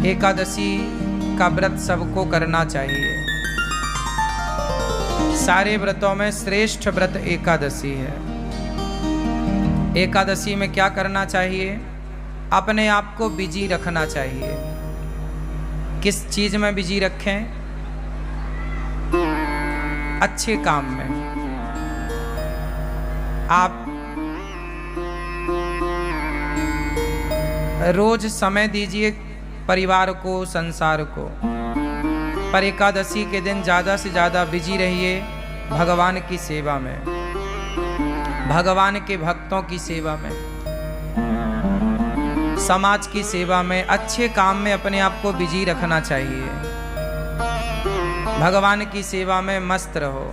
एकादशी का व्रत सबको करना चाहिए। सारे व्रतों में श्रेष्ठ व्रत एकादशी है। एकादशी में क्या करना चाहिए? अपने आप को बिजी रखना चाहिए। किस चीज में बिजी रखें? अच्छे काम में। आप रोज समय दीजिए परिवार को, संसार को, पर एकादशी के दिन ज़्यादा से ज़्यादा बिजी रहिए भगवान की सेवा में, भगवान के भक्तों की सेवा में, समाज की सेवा में, अच्छे काम में अपने आप को बिजी रखना चाहिए। भगवान की सेवा में मस्त रहो।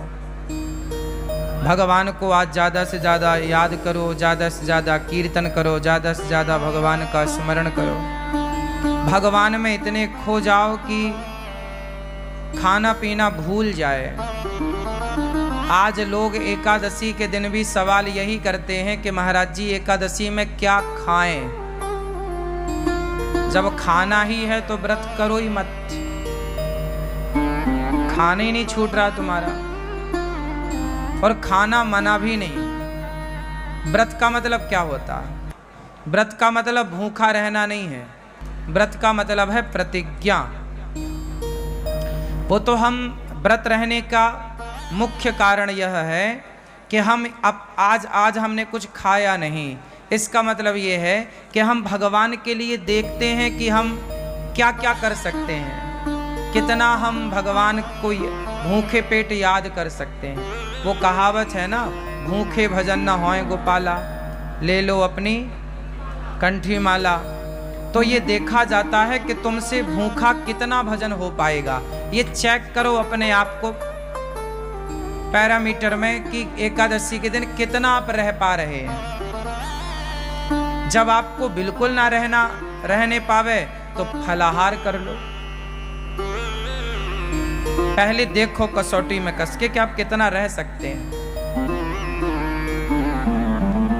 भगवान को आज ज़्यादा से ज़्यादा याद करो, ज़्यादा से ज़्यादा कीर्तन करो, ज़्यादा से ज़्यादा भगवान का स्मरण करो। भगवान में इतने खो जाओ कि खाना पीना भूल जाए। आज लोग एकादशी के दिन भी सवाल यही करते हैं कि महाराज जी एकादशी में क्या खाएं? जब खाना ही है तो व्रत करो ही मत। खाने ही नहीं छूट रहा तुम्हारा, और खाना मना भी नहीं। व्रत का मतलब क्या होता है? व्रत का मतलब भूखा रहना नहीं है। व्रत का मतलब है प्रतिज्ञा। वो तो हम व्रत रहने का मुख्य कारण यह है कि हम अब आज हमने कुछ खाया नहीं। इसका मतलब ये है कि हम भगवान के लिए देखते हैं कि हम क्या क्या कर सकते हैं, कितना हम भगवान को भूखे पेट याद कर सकते हैं। वो कहावत है ना, भूखे भजन न होए गोपाला, ले लो अपनी कंठी माला। तो ये देखा जाता है कि तुमसे भूखा कितना भजन हो पाएगा। ये चेक करो अपने आप को पैरामीटर में कि एकादशी के दिन कितना आप रह पा रहे हैं। जब आपको बिल्कुल ना रहने पावे तो फलाहार कर लो। पहले देखो कसौटी में कस के कि आप कितना रह सकते हैं।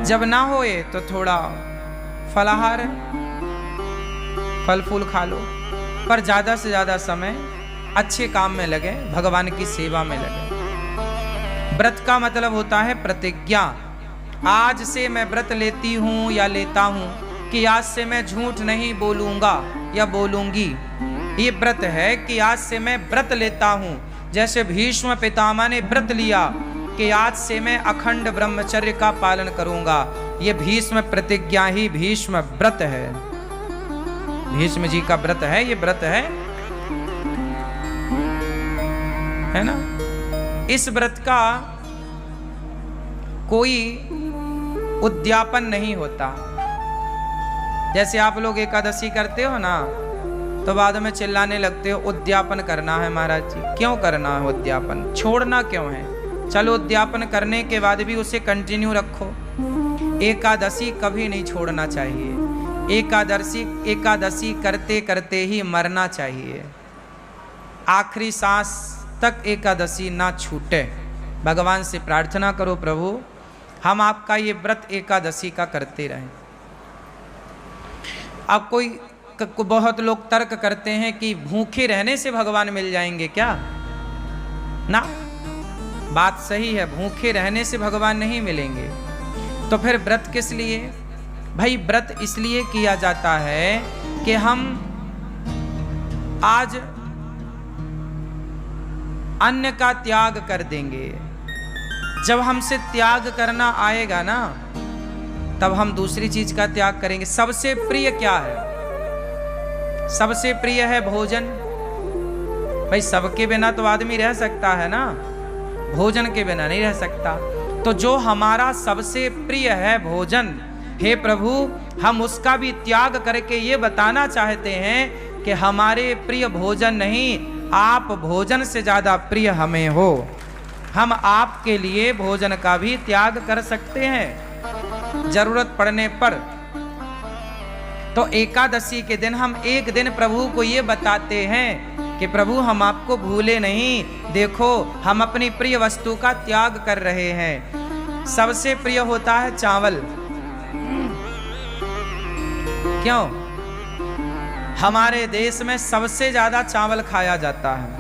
जब ना होए तो थोड़ा फलाहार, फल फूल खा लो, पर ज्यादा से ज्यादा समय अच्छे काम में लगे, भगवान की सेवा में लगे। व्रत का मतलब होता है प्रतिज्ञा। आज से मैं व्रत लेती हूं या लेता हूं कि आज से मैं झूठ नहीं बोलूंगा या बोलूंगी। ये व्रत है कि आज से मैं व्रत लेता हूं। जैसे भीष्म पितामह ने व्रत लिया कि आज से मैं अखंड ब्रह्मचर्य का पालन करूंगा। ये भीष्म प्रतिज्ञा ही भीष्म व्रत है। भीष्म जी का व्रत है, ये व्रत है ना। इस व्रत का कोई उद्यापन नहीं होता। जैसे आप लोग एकादशी करते हो ना, तो बाद में चिल्लाने लगते हो उद्यापन करना है महाराज जी। क्यों करना है उद्यापन? छोड़ना क्यों है? चलो उद्यापन करने के बाद भी उसे कंटिन्यू रखो। एकादशी कभी नहीं छोड़ना चाहिए। एकादशी करते करते ही मरना चाहिए। आखिरी सांस तक एकादशी ना छूटे। भगवान से प्रार्थना करो, प्रभु हम आपका ये व्रत एकादशी का करते रहें। अब बहुत लोग तर्क करते हैं कि भूखे रहने से भगवान मिल जाएंगे क्या? ना, बात सही है, भूखे रहने से भगवान नहीं मिलेंगे। तो फिर व्रत किस लिए? भाई व्रत इसलिए किया जाता है कि हम आज अन्न का त्याग कर देंगे। जब हमसे त्याग करना आएगा ना, तब हम दूसरी चीज का त्याग करेंगे। सबसे प्रिय क्या है? सबसे प्रिय है भोजन। भाई सबके बिना तो आदमी रह सकता है ना, भोजन के बिना नहीं रह सकता। तो जो हमारा सबसे प्रिय है भोजन, हे प्रभु हम उसका भी त्याग करके ये बताना चाहते हैं कि हमारे प्रिय भोजन नहीं, आप भोजन से ज्यादा प्रिय हमें हो। हम आपके लिए भोजन का भी त्याग कर सकते हैं जरूरत पड़ने पर। तो एकादशी के दिन हम एक दिन प्रभु को ये बताते हैं कि प्रभु हम आपको भूले नहीं, देखो हम अपनी प्रिय वस्तु का त्याग कर रहे हैं। सबसे प्रिय होता है चावल। क्यों? हमारे देश में सबसे ज्यादा चावल खाया जाता है,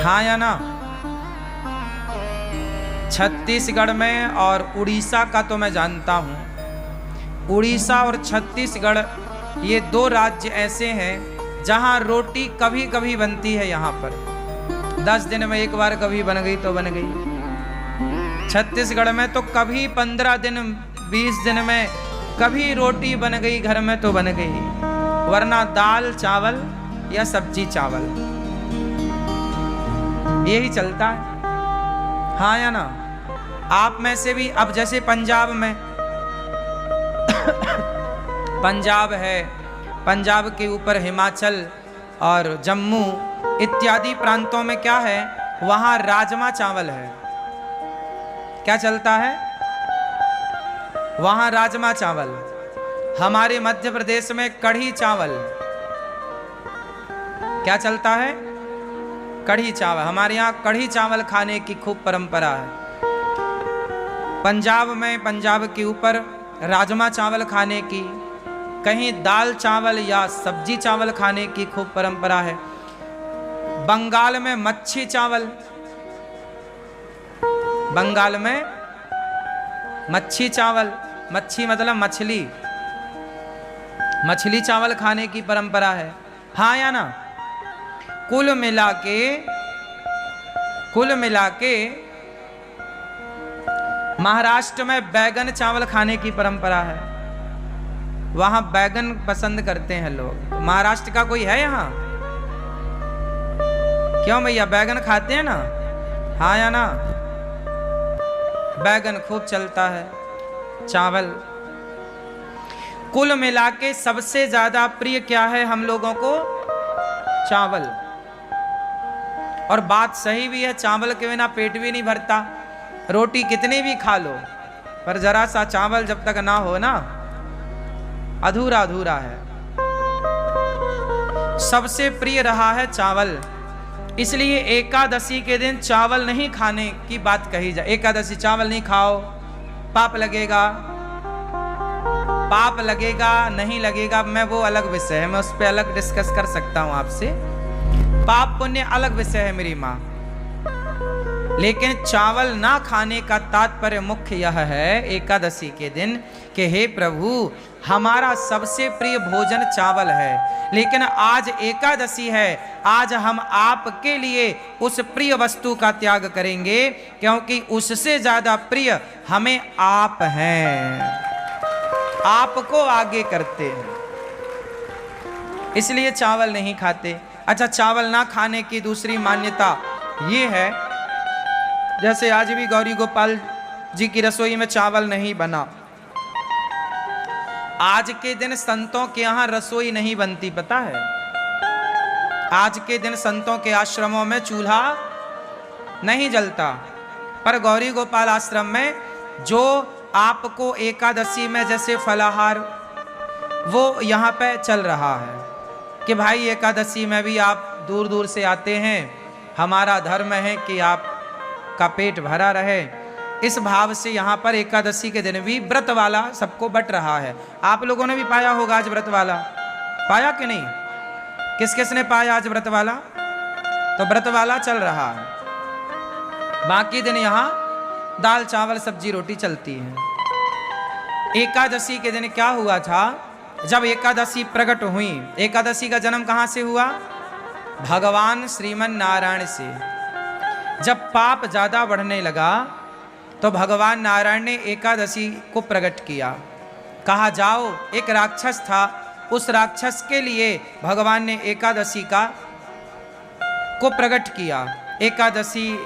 हाँ या ना? छत्तीसगढ़ में और उड़ीसा का तो मैं जानता हूं। उड़ीसा और छत्तीसगढ़ ये दो राज्य ऐसे हैं जहां रोटी कभी कभी बनती है। यहाँ पर 10 दिन में एक बार कभी बन गई तो बन गई। छत्तीसगढ़ में तो कभी 15 दिन 20 दिन में कभी रोटी बन गई घर में तो बन गई, वरना दाल चावल या सब्जी चावल यही चलता है, हाँ या ना? आप में से भी अब जैसे पंजाब में पंजाब है, पंजाब के ऊपर हिमाचल और जम्मू इत्यादि प्रांतों में क्या है, वहां राजमा चावल है। क्या चलता है वहां? राजमा चावल। हमारे मध्य प्रदेश में कढ़ी चावल। क्या चलता है? कढ़ी चावल। हमारे यहाँ कढ़ी चावल खाने की खूब परंपरा है। पंजाब में, पंजाब के ऊपर राजमा चावल खाने की, कहीं दाल चावल या सब्जी चावल खाने की खूब परंपरा है। बंगाल में मच्छी चावल, बंगाल में मच्छी चावल, मच्छी मतलब मछली, मछली चावल खाने की परंपरा है, हाँ या ना? कुल मिला के महाराष्ट्र में बैगन चावल खाने की परंपरा है। वहां बैगन पसंद करते हैं लोग। महाराष्ट्र का कोई है यहाँ? क्यों भैया, बैगन खाते हैं ना, हाँ या ना? बैगन खूब चलता है, चावल। कुल मिला के सबसे ज्यादा प्रिय क्या है हम लोगों को? चावल। और बात सही भी है, चावल के बिना पेट भी नहीं भरता। रोटी कितनी भी खा लो, पर जरा सा चावल जब तक ना हो ना, अधूरा अधूरा है। सबसे प्रिय रहा है चावल, इसलिए एकादशी के दिन चावल नहीं खाने की बात कही जाए। एकादशी चावल नहीं खाओ, पाप लगेगा। पाप लगेगा नहीं लगेगा मैं वो अलग विषय है, मैं उस पर अलग डिस्कस कर सकता हूं आपसे। पाप पुण्य अलग विषय है मेरी माँ। लेकिन चावल ना खाने का तात्पर्य मुख्य यह है एकादशी के दिन कि हे प्रभु, हमारा सबसे प्रिय भोजन चावल है, लेकिन आज एकादशी है, आज हम आपके लिए उस प्रिय वस्तु का त्याग करेंगे, क्योंकि उससे ज्यादा प्रिय हमें आप हैं, आपको आगे करते हैं, इसलिए चावल नहीं खाते। अच्छा, चावल ना खाने की दूसरी मान्यता ये है, जैसे आज भी गौरी गोपाल जी की रसोई में चावल नहीं बना। आज के दिन संतों के यहाँ रसोई नहीं बनती, पता है? आज के दिन संतों के आश्रमों में चूल्हा नहीं जलता, पर गौरी गोपाल आश्रम में जो आपको एकादशी में जैसे फलाहार, वो यहाँ पे चल रहा है कि भाई एकादशी में भी आप दूर दूर से आते हैं, हमारा धर्म है कि आप का पेट भरा रहे। इस भाव से यहाँ पर एकादशी के दिन भी व्रत वाला सबको बट रहा है। आप लोगों ने भी पाया होगा आज व्रत वाला, पाया कि नहीं? किस किस ने पाया आज व्रत वाला? तो व्रत वाला चल रहा है। बाकी दिन यहाँ दाल चावल सब्जी रोटी चलती है। एकादशी के दिन क्या हुआ था? जब एकादशी प्रकट हुई, एकादशी का जन्म कहाँ से हुआ? भगवान श्रीमन नारायण से। जब पाप ज्यादा बढ़ने लगा तो भगवान नारायण ने एकादशी को प्रकट किया। कहा जाओ, एक राक्षस था, उस राक्षस के लिए भगवान ने एकादशी को प्रकट किया। एकादशी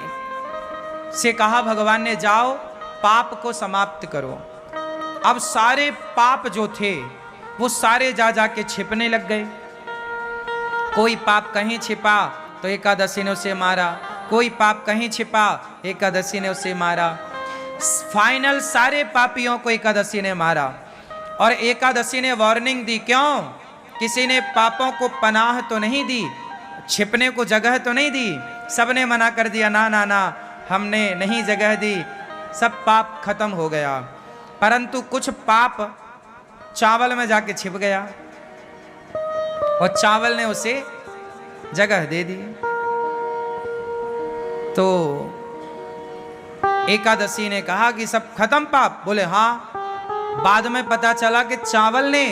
से कहा भगवान ने, जाओ पाप को समाप्त करो। अब सारे पाप जो थे वो सारे जा जाके छिपने लग गए। कोई पाप कहीं छिपा तो एकादशी ने उसे मारा, कोई पाप कहीं छिपा एकादशी ने उसे मारा। फाइनल सारे पापियों को एकादशी ने मारा। और एकादशी ने वार्निंग दी, क्यों? किसी ने पापों को पनाह तो नहीं दी, छिपने को जगह तो नहीं दी, सबने मना कर दिया, ना ना ना, हमने नहीं जगह दी, सब पाप खत्म हो गया। परंतु कुछ पाप चावल में जाके छिप गया। और चावल ने उसे जगह दे दी। तो एकादशी ने कहा कि सब खत्म पाप? बोले हाँ। बाद में पता चला कि चावल ने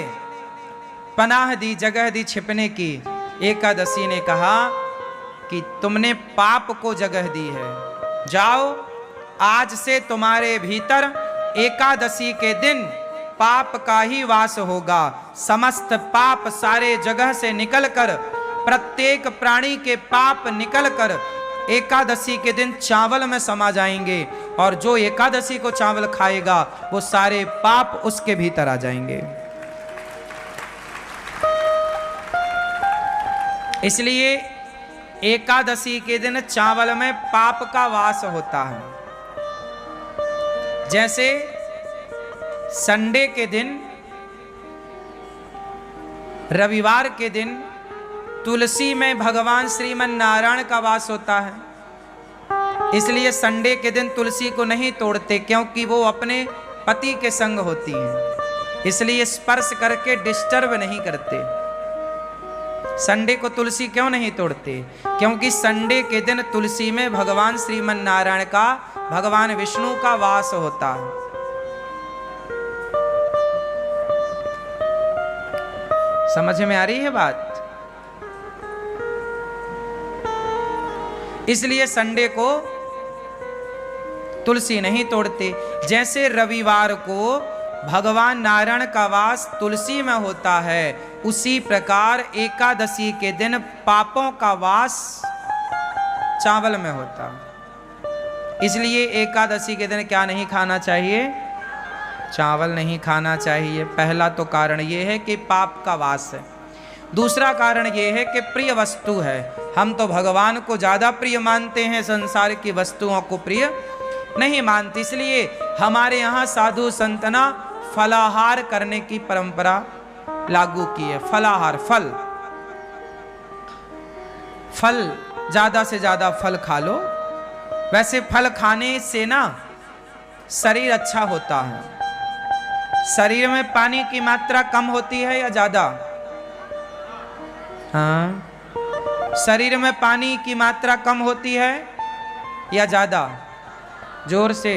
पनाह दी, जगह दी छिपने की। एकादशी ने कहा कि तुमने पाप को जगह दी है, जाओ आज से तुम्हारे भीतर एकादशी के दिन पाप का ही वास होगा। समस्त पाप सारे जगह से निकलकर, प्रत्येक प्राणी के पाप निकलकर एकादशी के दिन चावल में समा जाएंगे, और जो एकादशी को चावल खाएगा वो सारे पाप उसके भीतर आ जाएंगे। इसलिए एकादशी के दिन चावल में पाप का वास होता है। जैसे संडे के दिन, रविवार के दिन तुलसी में भगवान श्रीमन नारायण का वास होता है, इसलिए संडे के दिन तुलसी को नहीं तोड़ते, क्योंकि वो अपने पति के संग होती हैं, इसलिए स्पर्श करके डिस्टर्ब नहीं करते। संडे को तुलसी क्यों नहीं तोड़ते? क्योंकि संडे के दिन तुलसी में भगवान श्रीमन नारायण का, भगवान विष्णु का वास होता है। समझ में आ रही है बात? इसलिए संडे को तुलसी नहीं तोड़ते। जैसे रविवार को भगवान नारायण का वास तुलसी में होता है, उसी प्रकार एकादशी के दिन पापों का वास चावल में होता है। इसलिए एकादशी के दिन क्या नहीं खाना चाहिए? चावल नहीं खाना चाहिए। पहला तो कारण यह है कि पाप का वास है। दूसरा कारण यह है कि प्रिय वस्तु है। हम तो भगवान को ज्यादा प्रिय मानते हैं, संसार की वस्तुओं को प्रिय नहीं मानते। इसलिए हमारे यहाँ साधु संतना फलाहार करने की परंपरा लागू की है। फलाहार, फल ज्यादा से ज्यादा फल खा लो। वैसे फल खाने से ना शरीर अच्छा होता है। शरीर में पानी की मात्रा कम होती है या ज्यादा? हाँ, शरीर में पानी की मात्रा कम होती है या ज्यादा? जोर से।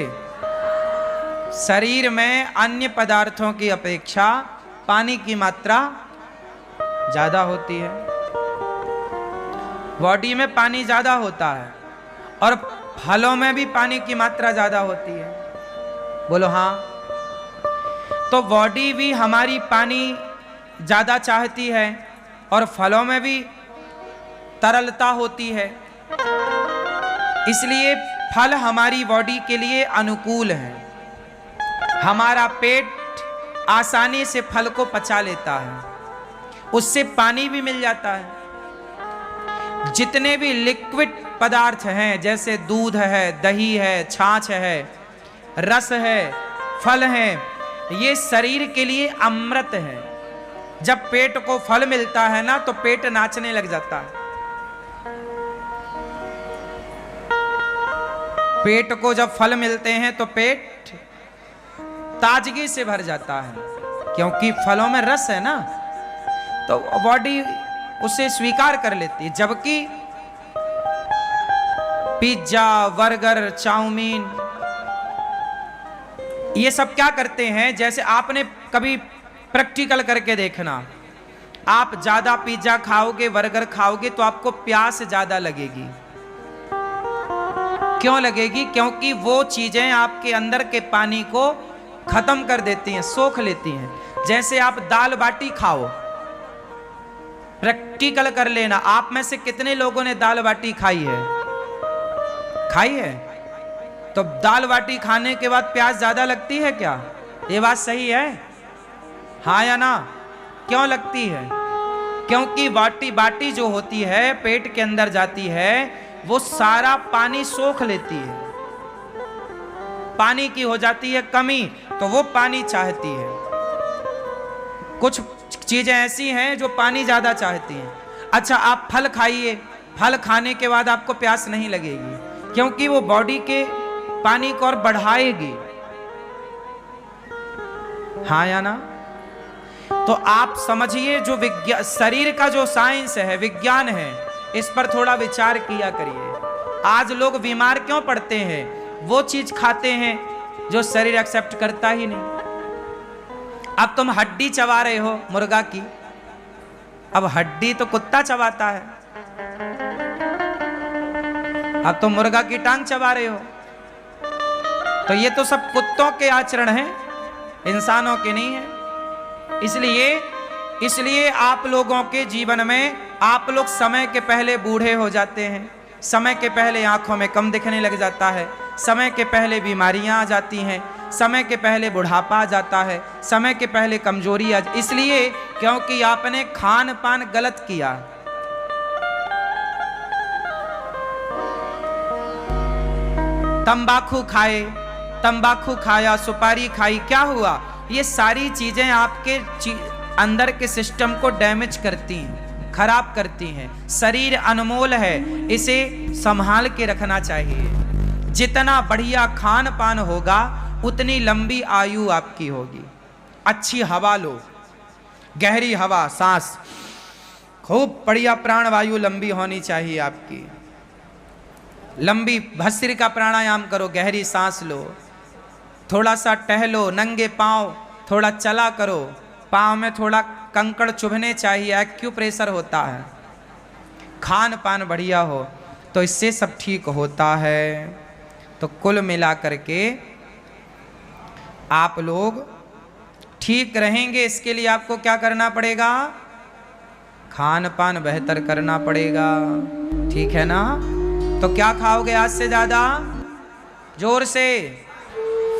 शरीर में अन्य पदार्थों की अपेक्षा पानी की मात्रा ज्यादा होती है। बॉडी में पानी ज्यादा होता है और फलों में भी पानी की मात्रा ज्यादा होती है। बोलो हाँ। तो बॉडी भी हमारी पानी ज्यादा चाहती है और फलों में भी तरलता होती है, इसलिए फल हमारी बॉडी के लिए अनुकूल है। हमारा पेट आसानी से फल को पचा लेता है, उससे पानी भी मिल जाता है। जितने भी लिक्विड पदार्थ हैं, जैसे दूध है, दही है, छाछ है, रस है, फल है, ये शरीर के लिए अमृत है। जब पेट को फल मिलता है ना, तो पेट नाचने लग जाता है। पेट को जब फल मिलते हैं तो पेट ताजगी से भर जाता है, क्योंकि फलों में रस है ना, तो बॉडी उसे स्वीकार कर लेती है। जबकि पिज्जा, बर्गर, चाउमीन, ये सब क्या करते हैं? जैसे आपने कभी प्रैक्टिकल करके देखना, आप ज्यादा पिज्जा खाओगे, बर्गर खाओगे तो आपको प्यास ज्यादा लगेगी। क्यों लगेगी? क्योंकि वो चीजें आपके अंदर के पानी को खत्म कर देती हैं, सोख लेती हैं। जैसे आप दाल बाटी खाओ, प्रैक्टिकल कर लेना, आप में से कितने लोगों ने दाल बाटी खाई है? खाई है? तो दाल बाटी खाने के बाद प्यास ज्यादा लगती है क्या? ये बात सही है? हाँ या ना? क्यों लगती है? क्योंकि बाटी जो होती है पेट के अंदर जाती है, वो सारा पानी सोख लेती है। पानी की हो जाती है कमी, तो वो पानी चाहती है। कुछ चीजें ऐसी हैं जो पानी ज्यादा चाहती हैं। अच्छा, आप फल खाइए, फल खाने के बाद आपको प्यास नहीं लगेगी, क्योंकि वो बॉडी के पानी को और बढ़ाएगी। हाँ या ना? तो आप समझिए जो विज्ञान, शरीर का जो साइंस है, विज्ञान है, इस पर थोड़ा विचार किया करिए। आज लोग बीमार क्यों पड़ते हैं? वो चीज खाते हैं जो शरीर एक्सेप्ट करता ही नहीं। अब तुम हड्डी चबा रहे हो मुर्गा की, अब हड्डी तो कुत्ता चबाता है, अब तुम मुर्गा की टांग चबा रहे हो। तो ये तो सब कुत्तों के आचरण हैं, इंसानों के नहीं है। इसलिए आप लोगों के जीवन में आप लोग समय के पहले बूढ़े हो जाते हैं, समय के पहले आंखों में कम दिखने लग जाता है, समय के पहले बीमारियां आ जाती हैं, समय के पहले बुढ़ापा आ जाता है, समय के पहले कमजोरी आ जाती, इसलिए क्योंकि आपने खान पान गलत किया। तंबाकू खाए, तंबाकू खाया, सुपारी खाई, क्या हुआ? ये सारी चीजें आपके अंदर के सिस्टम को डैमेज करती हैं, खराब करती हैं। शरीर अनमोल है, इसे संभाल के रखना चाहिए। जितना बढ़िया खान पान होगा उतनी लंबी आयु आपकी होगी। अच्छी हवा लो, गहरी हवा, सांस, खूब बढ़िया प्राणवायु लंबी होनी चाहिए आपकी। लंबी भस्त्रिका का प्राणायाम करो, गहरी सांस लो, थोड़ा सा टहलो, नंगे पांव थोड़ा चला करो, पांव में थोड़ा कंकड़ चुभने चाहिए, एक्यूप्रेशर होता है। खान पान बढ़िया हो तो इससे सब ठीक होता है। तो कुल मिला करके आप लोग ठीक रहेंगे, इसके लिए आपको क्या करना पड़ेगा? खान पान बेहतर करना पड़ेगा, ठीक है ना? तो क्या खाओगे आज से ज्यादा? जोर से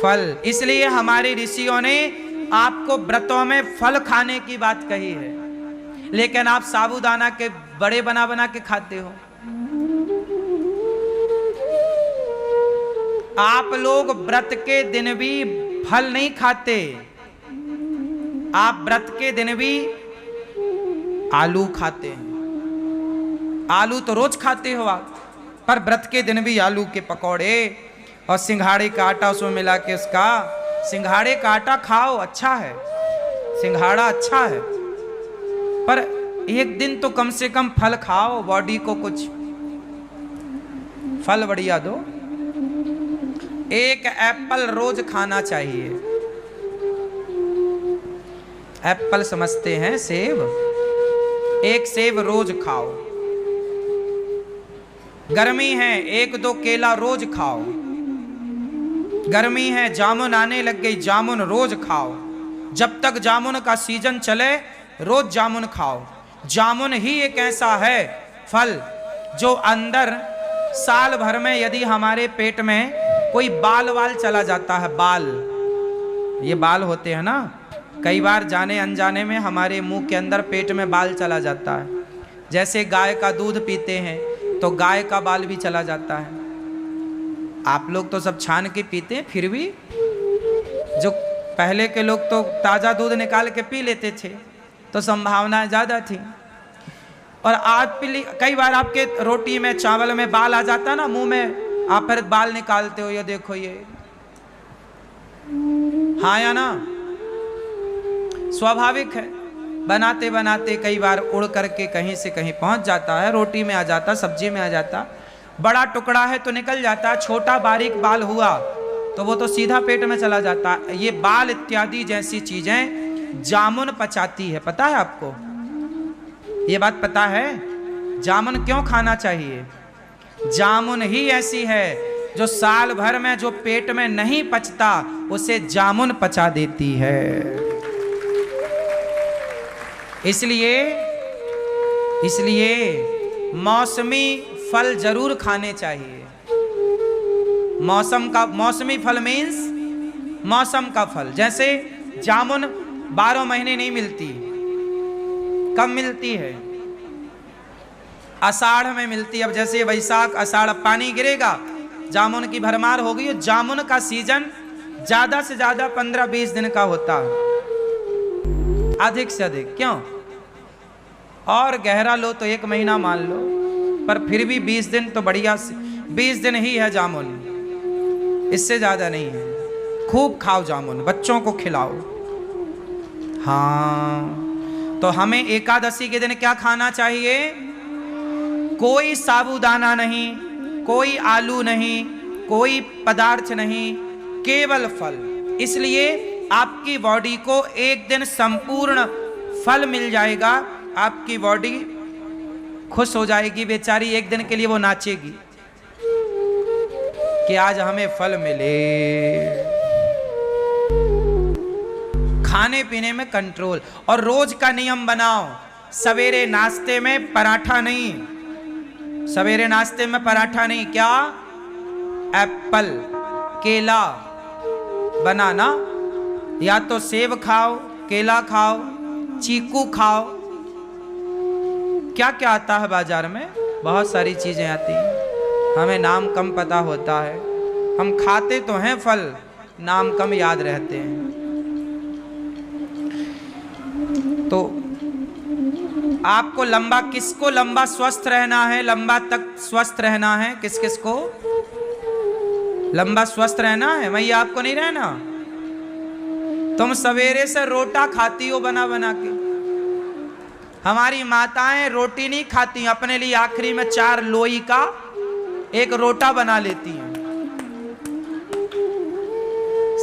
फल। इसलिए हमारे ऋषियों ने आपको व्रतों में फल खाने की बात कही है, लेकिन आप साबूदाना के बड़े बना बना के खाते हो। आप लोग व्रत के दिन भी फल नहीं खाते, आप व्रत के दिन भी आलू खाते हैं। आलू तो रोज खाते हो आप, पर व्रत के दिन भी आलू के पकौड़े और सिंघाड़े का आटा उसमें मिला के उसका, सिंघाड़े का आटा खाओ, अच्छा है, सिंघाड़ा अच्छा है, पर एक दिन तो कम से कम फल खाओ, बॉडी को कुछ फल बढ़िया दो। एक एप्पल रोज खाना चाहिए। एप्पल समझते हैं सेब, एक सेब रोज खाओ। गर्मी है, एक दो केला रोज खाओ। गर्मी है, जामुन आने लग गई, जामुन रोज खाओ। जब तक जामुन का सीजन चले रोज जामुन खाओ। जामुन ही एक ऐसा है फल जो अंदर साल भर में यदि हमारे पेट में कोई बाल वाल चला जाता है, बाल, ये बाल होते हैं ना, कई बार जाने अनजाने में हमारे मुंह के अंदर पेट में बाल चला जाता है। जैसे गाय का दूध पीते हैं तो गाय का बाल भी चला जाता है। आप लोग तो सब छान के पीते हैं, फिर भी जो पहले के लोग तो ताज़ा दूध निकाल के पी लेते थे, तो संभावनाएं ज़्यादा थी। और आज कई बार आपके रोटी में, चावल में बाल आ जाता है ना मुंह में, आप फिर बाल निकालते हो, ये देखो ये, हाँ या ना? स्वाभाविक है। बनाते बनाते कई बार उड़ करके कहीं से कहीं पहुंच जाता है, रोटी में आ जाता, सब्जी में आ जाता। बड़ा टुकड़ा है तो निकल जाता, छोटा बारीक बाल हुआ तो वो तो सीधा पेट में चला जाता। ये बाल इत्यादि जैसी चीजें जामुन पचाती है, पता है आपको? ये बात पता है? जामुन क्यों खाना चाहिए? जामुन ही ऐसी है जो साल भर में जो पेट में नहीं पचता उसे जामुन पचा देती है। इसलिए मौसमी फल जरूर खाने चाहिए। मौसमी फल मीन्स मौसम का फल। जैसे जामुन 12 महीने नहीं मिलती, कब मिलती है? आषाढ़ में मिलती। अब जैसे वैशाख आषाढ़ पानी गिरेगा, जामुन की भरमार हो गई। जामुन का सीजन ज्यादा से ज्यादा 15-20 दिन का होता है, अधिक से अधिक। क्यों? और गहरा लो तो 1 महीना मान लो, पर फिर भी 20 दिन तो बढ़िया, 20 दिन ही है जामुन, इससे ज्यादा नहीं है। खूब खाओ जामुन, बच्चों को खिलाओ। हाँ, तो हमें एकादशी के दिन क्या खाना चाहिए? कोई साबूदाना नहीं, कोई आलू नहीं, कोई पदार्थ नहीं, केवल फल। इसलिए आपकी बॉडी को एक दिन संपूर्ण फल मिल जाएगा, आपकी बॉडी खुश हो जाएगी, बेचारी एक दिन के लिए वो नाचेगी कि आज हमें फल मिले। खाने पीने में कंट्रोल, और रोज का नियम बनाओ, सवेरे नाश्ते में पराठा नहीं, सवेरे नाश्ते में पराठा नहीं, क्या? एप्पल, केला, बनाना, या तो सेब खाओ, केला खाओ, चीकू खाओ, क्या क्या आता है बाजार में, बहुत सारी चीजें आती हैं, हमें नाम कम पता होता है। हम खाते तो हैं फल, नाम कम याद रहते हैं। तो आपको लंबा, किसको लंबा स्वस्थ रहना है, लंबा तक स्वस्थ रहना है, किस किस को लंबा स्वस्थ रहना है? भैया आपको नहीं रहना? तुम सवेरे से रोटा खाती हो बना बना के। हमारी माताएं रोटी नहीं खाती, अपने लिए आखिरी में 4 लोई का एक रोटा बना लेती हैं,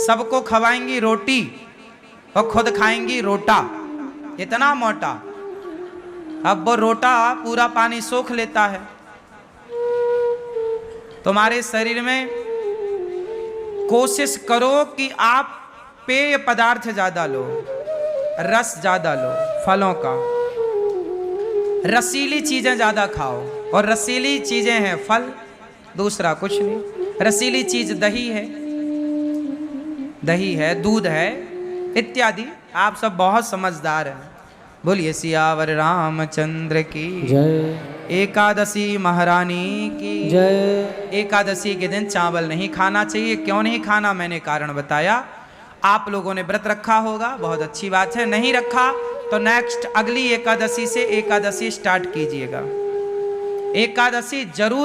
सबको खवाएंगी रोटी और खुद खाएंगी रोटा, इतना मोटा। अब वो रोटा पूरा पानी सोख लेता है। तुम्हारे शरीर में कोशिश करो कि आप पेय पदार्थ ज्यादा लो, रस ज्यादा लो, फलों का, रसीली चीजें ज्यादा खाओ, और रसीली चीजें हैं फल, दूसरा कुछ नहीं। रसीली चीज दही है, दूध है, इत्यादि। आप सब बहुत समझदार हैं। बोलिए सियावर रामचंद्र की जय। एकादशी महारानी की जय। एकादशी के दिन चावल नहीं खाना चाहिए। क्यों नहीं खाना, मैंने कारण बताया। आप लोगों ने व्रत रखा होगा, बहुत अच्छी बात है। नहीं रखा तो नेक्स्ट अगली एकादशी से एकादशी स्टार्ट कीजिएगा। एकादशी जरूर